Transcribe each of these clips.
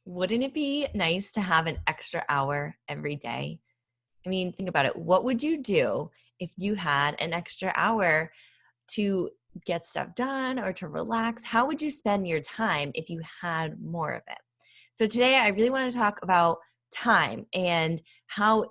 Wouldn't it be nice to have an extra hour every day? I mean, think about it. What would you do if you had an extra hour to get stuff done or to relax? How would you spend your time if you had more of it? So today I really want to talk about time and how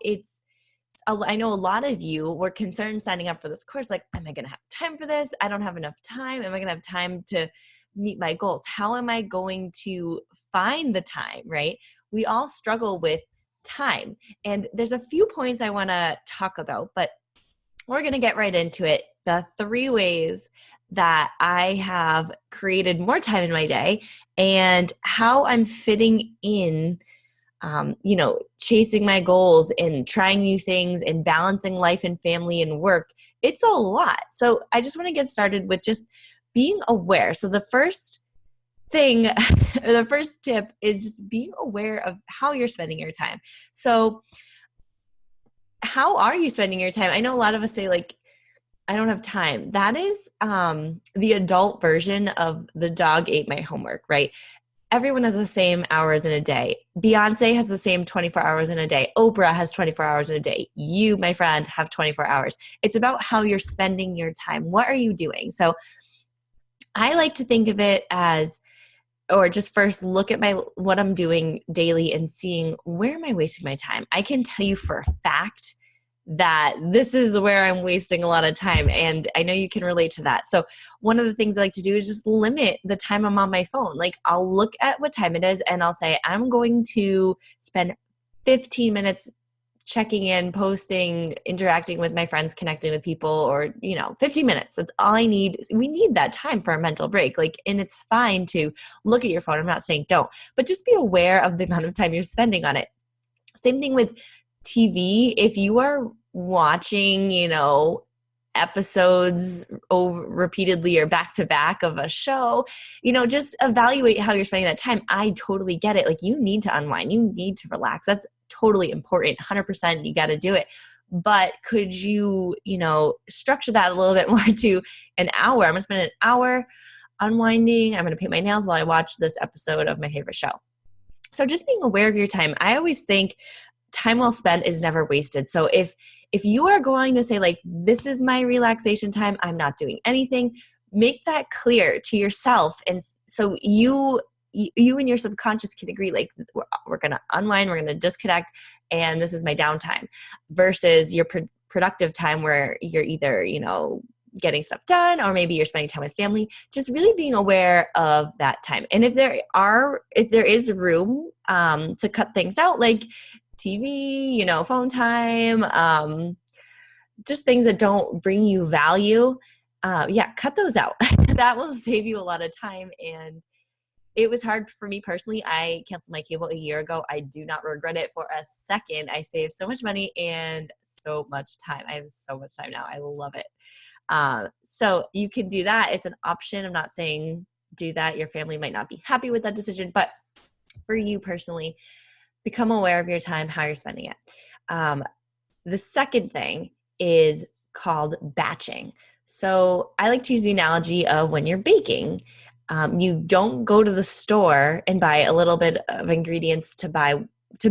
I know a lot of you were concerned signing up for this course. Like, am I going to have time for this? I don't have enough time. Am I going to have time to meet my goals? How am I going to find the time, right? We all struggle with time. And there's a few points I want to talk about, but we're going to get right into it. The 3 ways that I have created more time in my day and how I'm fitting in, chasing my goals and trying new things and balancing life and family and work. It's a lot. So I just want to get started with just being aware. So the first thing, or the first tip is just being aware of how you're spending your time. So how are you spending your time? I know a lot of us say like, I don't have time. That is the adult version of the dog ate my homework, right? Everyone has the same hours in a day. Beyonce has the same 24 hours in a day. Oprah has 24 hours in a day. You, my friend, have 24 hours. It's about how you're spending your time. What are you doing? So I like to think of it as, or just first look at what I'm doing daily and seeing where am I wasting my time. I can tell you for a fact that this is where I'm wasting a lot of time. And I know you can relate to that. So one of the things I like to do is just limit the time I'm on my phone. Like I'll look at what time it is and I'll say, I'm going to spend 15 minutes checking in, posting, interacting with my friends, connecting with people, or, 15 minutes. That's all I need. We need that time for a mental break. And it's fine to look at your phone. I'm not saying don't, but just be aware of the amount of time you're spending on it. Same thing with TV. If you are watching, episodes over repeatedly or back to back of a show, just evaluate how you're spending that time. I totally get it. Like you need to unwind, you need to relax. That's totally important. 100%. You got to do it. But could you, structure that a little bit more to an hour? I'm going to spend an hour unwinding. I'm going to paint my nails while I watch this episode of my favorite show. So just being aware of your time. I always think time well spent is never wasted. So if you are going to say like, this is my relaxation time, I'm not doing anything, make that clear to yourself. And so you and your subconscious can agree, like we're going to unwind, we're going to disconnect, and this is my downtime versus your productive time where you're either, getting stuff done, or maybe you're spending time with family. Just really being aware of that time. And if there is room to cut things out, like TV, phone time, just things that don't bring you value, cut those out. That will save you a lot of time. And it was hard for me personally. I canceled my cable a year ago. I do not regret it for a second. I saved so much money and so much time. I have so much time now. I love it. So you can do that. It's an option. I'm not saying do that. Your family might not be happy with that decision, but for you personally, become aware of your time, how you're spending it. The second thing is called batching. So I like to use the analogy of when you're baking. You don't go to the store and buy a little bit of ingredients to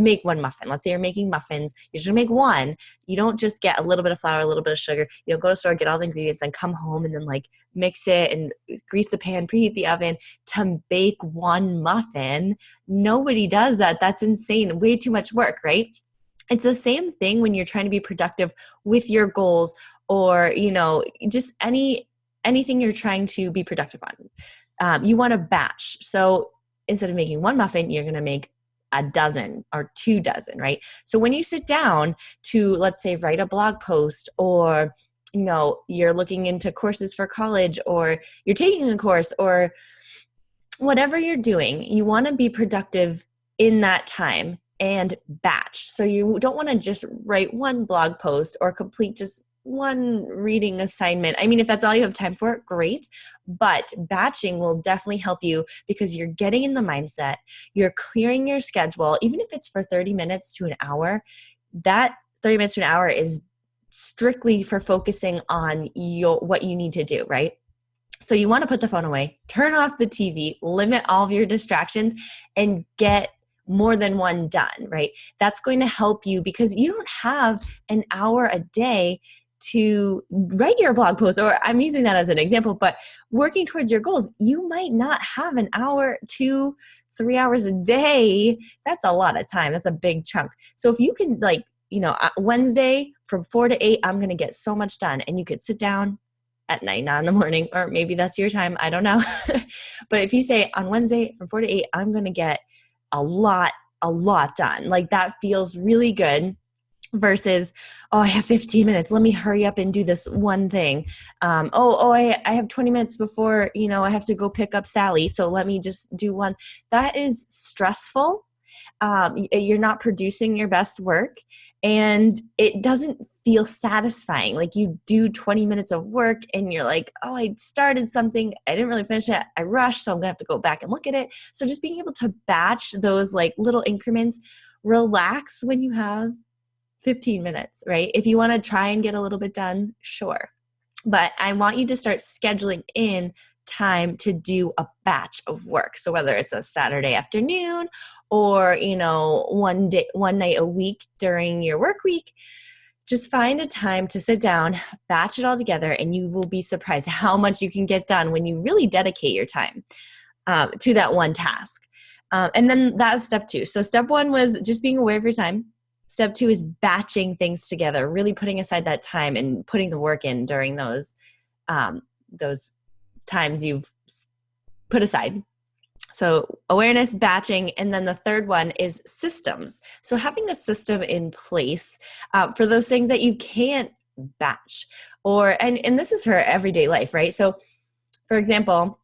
make one muffin. Let's say you're making muffins. You're just going to make one. You don't just get a little bit of flour, a little bit of sugar. You don't go to the store, get all the ingredients, then come home and then mix it and grease the pan, preheat the oven to bake one muffin. Nobody does that. That's insane. Way too much work, right? It's the same thing when you're trying to be productive with your goals or, just anything you're trying to be productive on. You want to batch. So instead of making one muffin, you're going to make a dozen or 2 dozen, right? So when you sit down to, let's say, write a blog post, or, you're looking into courses for college, or you're taking a course, or whatever you're doing, you want to be productive in that time and batch. So you don't want to just write one blog post or complete just one reading assignment. I mean, if that's all you have time for, great. But batching will definitely help you because you're getting in the mindset, you're clearing your schedule, even if it's for 30 minutes to an hour. That 30 minutes to an hour is strictly for focusing on what you need to do, right? So you want to put the phone away, turn off the TV, limit all of your distractions, and get more than one done, right? That's going to help you because you don't have an hour a day to write your blog post, or I'm using that as an example, but working towards your goals, you might not have an hour, 2, 3 hours a day. That's a lot of time. That's a big chunk. So if you can Wednesday from 4 to 8, I'm going to get so much done, and you could sit down at night, not in the morning, or maybe that's your time. I don't know. But if you say on Wednesday from 4 to 8, I'm going to get a lot done. Like that feels really good. Versus, I have 15 minutes. Let me hurry up and do this one thing. I have 20 minutes before, I have to go pick up Sally. So let me just do one. That is stressful. You're not producing your best work, and it doesn't feel satisfying. Like you do 20 minutes of work and you're like, I started something, I didn't really finish it, I rushed, so I'm gonna have to go back and look at it. So just being able to batch those like little increments, relax when you have 15 minutes, right? If you want to try and get a little bit done, sure. But I want you to start scheduling in time to do a batch of work. So whether it's a Saturday afternoon or, one night a week during your work week, just find a time to sit down, batch it all together, and you will be surprised how much you can get done when you really dedicate your time to that one task. And then that was step 2. So step 1 was just being aware of your time. Step 2 is batching things together, really putting aside that time and putting the work in during those times you've put aside. So awareness, batching, and then the third one is systems. So having a system in place for those things that you can't batch, and this is for everyday life, right? So for example,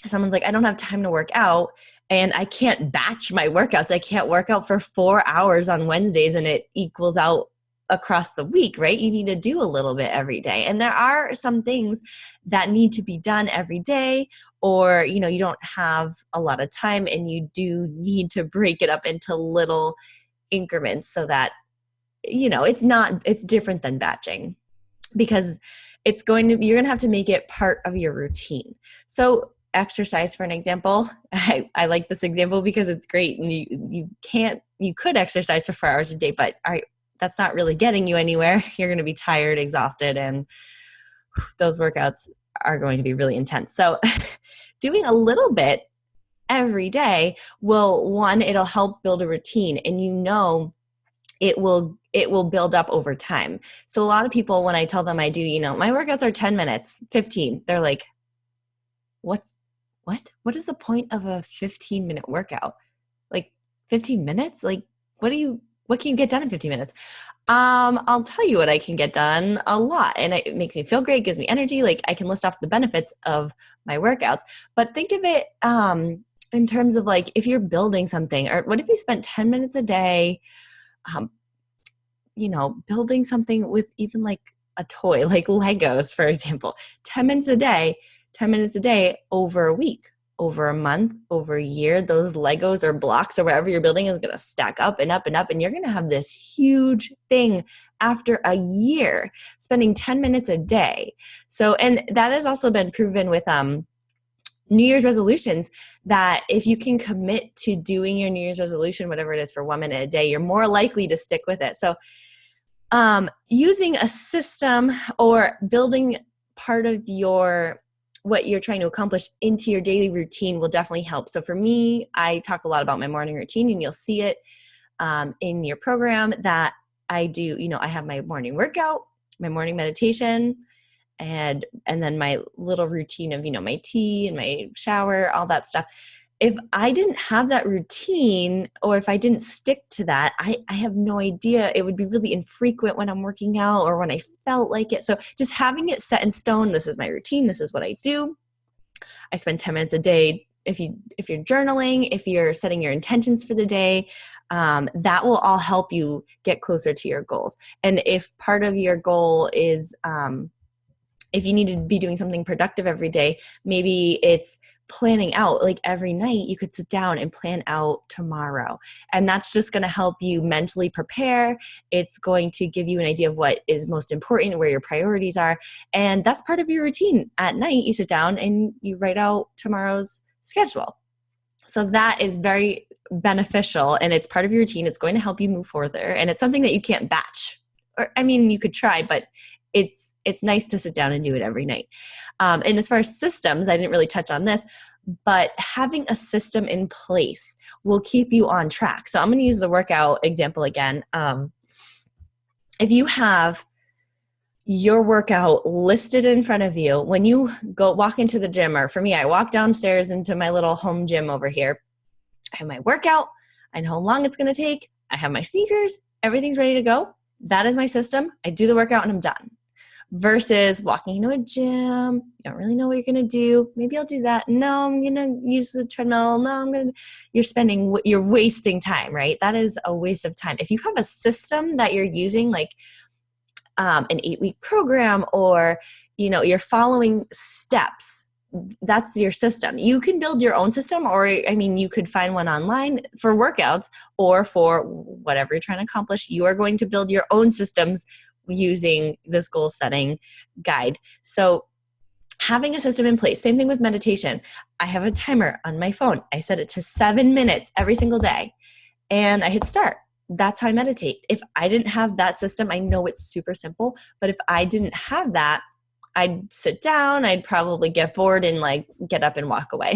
someone's like, I don't have time to work out, and I can't batch my workouts. I can't work out for 4 hours on Wednesdays and it equals out across the week, right? You need to do a little bit every day. And there are some things that need to be done every day, or, you don't have a lot of time and you do need to break it up into little increments so that, it's different than batching, because you're going to have to make it part of your routine. So exercise, for an example, I like this example because it's great, and you could exercise for 4 hours a day, but that's not really getting you anywhere. You're going to be tired, exhausted, and those workouts are going to be really intense. So doing a little bit every day it'll help build a routine, and it will build up over time. So a lot of people, when I tell them I do, my workouts are 10 minutes, 15, they're like, what is the point of a 15-minute workout? Like 15 minutes? Like what can you get done in 15 minutes? I'll tell you what I can get done, a lot. And it makes me feel great, gives me energy. Like I can list off the benefits of my workouts. But think of it in terms of like if you're building something, or what if you spent 10 minutes a day, building something with even like a toy, like Legos, for example, 10 minutes a day over a week, over a month, over a year, those Legos or blocks or whatever you're building is going to stack up and up and up. And you're going to have this huge thing after a year, spending 10 minutes a day. So, and that has also been proven with New Year's resolutions, that if you can commit to doing your New Year's resolution, whatever it is, for 1 minute a day, you're more likely to stick with it. So using a system or building part of what you're trying to accomplish into your daily routine will definitely help. So for me, I talk a lot about my morning routine, and you'll see it in your program that I do. I have my morning workout, my morning meditation, and then my little routine of, my tea and my shower, all that stuff. If I didn't have that routine, or if I didn't stick to that, I have no idea. It would be really infrequent when I'm working out or when I felt like it. So just having it set in stone, this is my routine, this is what I do. I spend 10 minutes a day. If you're journaling, if you're setting your intentions for the day, that will all help you get closer to your goals. And if part of your goal is, if you need to be doing something productive every day, maybe it's planning out, like every night you could sit down and plan out tomorrow. And that's just going to help you mentally prepare. It's going to give you an idea of what is most important, where your priorities are. And that's part of your routine. At night, you sit down and you write out tomorrow's schedule. So that is very beneficial and it's part of your routine. It's going to help you move further, and it's something that you can't batch. Or, I mean, you could try, but it's nice to sit down and do it every night. And as far as systems, I didn't really touch on this, but having a system in place will keep you on track. So I'm going to use the workout example again. If you have your workout listed in front of you, when you go walk into the gym, or for me, I walk downstairs into my little home gym over here. I have my workout. I know how long it's going to take. I have my sneakers. Everything's ready to go. That is my system. I do the workout and I'm done. Versus walking into a gym, you don't really know what you're going to do. Maybe I'll do that. No, I'm going to use the treadmill. No, you're wasting time, right? That is a waste of time. If you have a system that you're using, like an 8-week program, or, you're following steps, that's your system. You can build your own system, or, you could find one online for workouts or for whatever you're trying to accomplish. You are going to build your own systems using this goal setting guide. So having a system in place, same thing with meditation. I have a timer on my phone. I set it to 7 minutes every single day and I hit start. That's how I meditate. If I didn't have that system, I know it's super simple, but if I didn't have that, I'd sit down, I'd probably get bored and get up and walk away.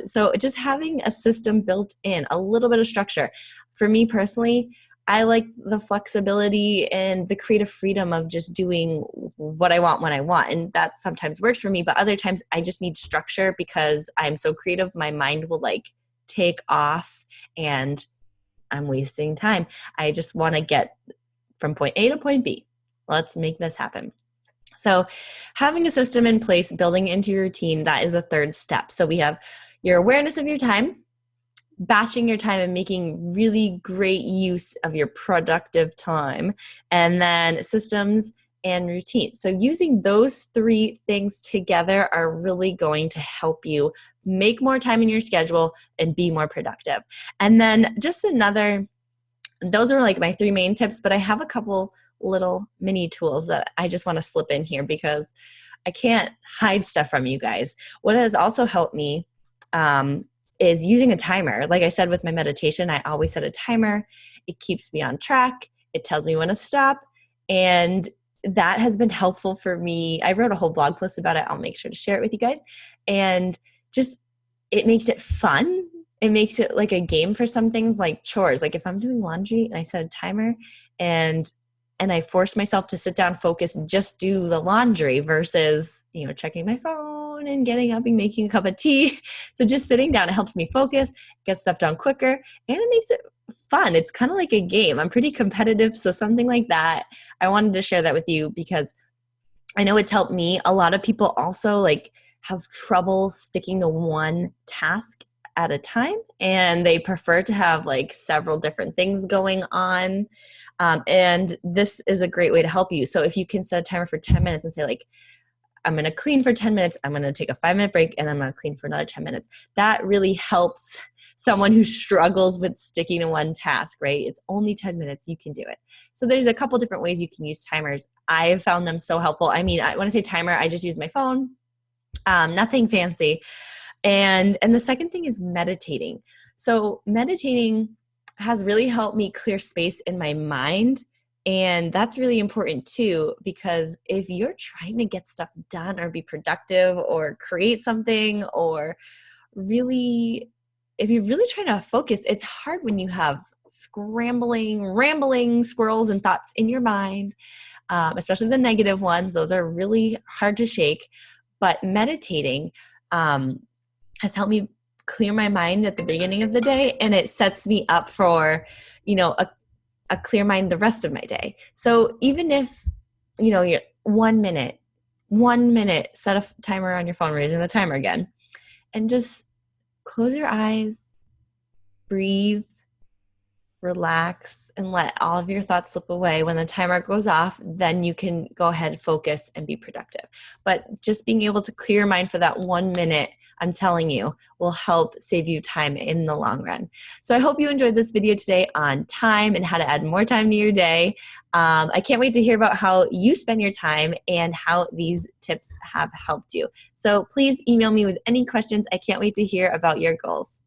So just having a system built in, a little bit of structure. For me personally, I like the flexibility and the creative freedom of just doing what I want when I want. And that sometimes works for me, but other times I just need structure because I'm so creative. My mind will take off and I'm wasting time. I just want to get from point A to point B. Let's make this happen. So having a system in place, building into your routine, that is the third step. So we have your awareness of your time, batching your time and making really great use of your productive time, and then systems and routine. So using those three things together are really going to help you make more time in your schedule and be more productive. And then just those are my three main tips, but I have a couple little mini tools that I just want to slip in here because I can't hide stuff from you guys. What has also helped me is using a timer. Like I said, with my meditation, I always set a timer. It keeps me on track. It tells me when to stop. And that has been helpful for me. I wrote a whole blog post about it. I'll make sure to share it with you guys. And just, it makes it fun. It makes it like a game for some things like chores. Like if I'm doing laundry and I set a timer and I force myself to sit down, focus, just do the laundry versus, checking my phone and getting up and making a cup of tea. So just sitting down, it helps me focus, get stuff done quicker, and it makes it fun. It's kind of like a game. I'm pretty competitive. So something like that, I wanted to share that with you because I know it's helped me. A lot of people also have trouble sticking to one task at a time, and they prefer to have several different things going on. And this is a great way to help you. So if you can set a timer for 10 minutes and say I'm going to clean for 10 minutes, I'm going to take a 5-minute break, and I'm going to clean for another 10 minutes. That really helps someone who struggles with sticking to one task, right? It's only 10 minutes. You can do it. So there's a couple different ways you can use timers. I've found them so helpful. When I say timer, I just use my phone, nothing fancy. And the second thing is meditating. So meditating has really helped me clear space in my mind. And that's really important too, because if you're trying to get stuff done or be productive or create something, or if you're really trying to focus, it's hard when you have rambling squirrels and thoughts in your mind, especially the negative ones. Those are really hard to shake. But meditating has helped me clear my mind at the beginning of the day, and it sets me up for, a clear mind the rest of my day. So even if, you're 1 minute, set a timer on your phone, raising the timer again, and just close your eyes, breathe, relax, and let all of your thoughts slip away. When the timer goes off, then you can go ahead, focus, and be productive. But just being able to clear your mind for that 1 minute, I'm telling you, will help save you time in the long run. So I hope you enjoyed this video today on time and how to add more time to your day. I can't wait to hear about how you spend your time and how these tips have helped you. So please email me with any questions. I can't wait to hear about your goals.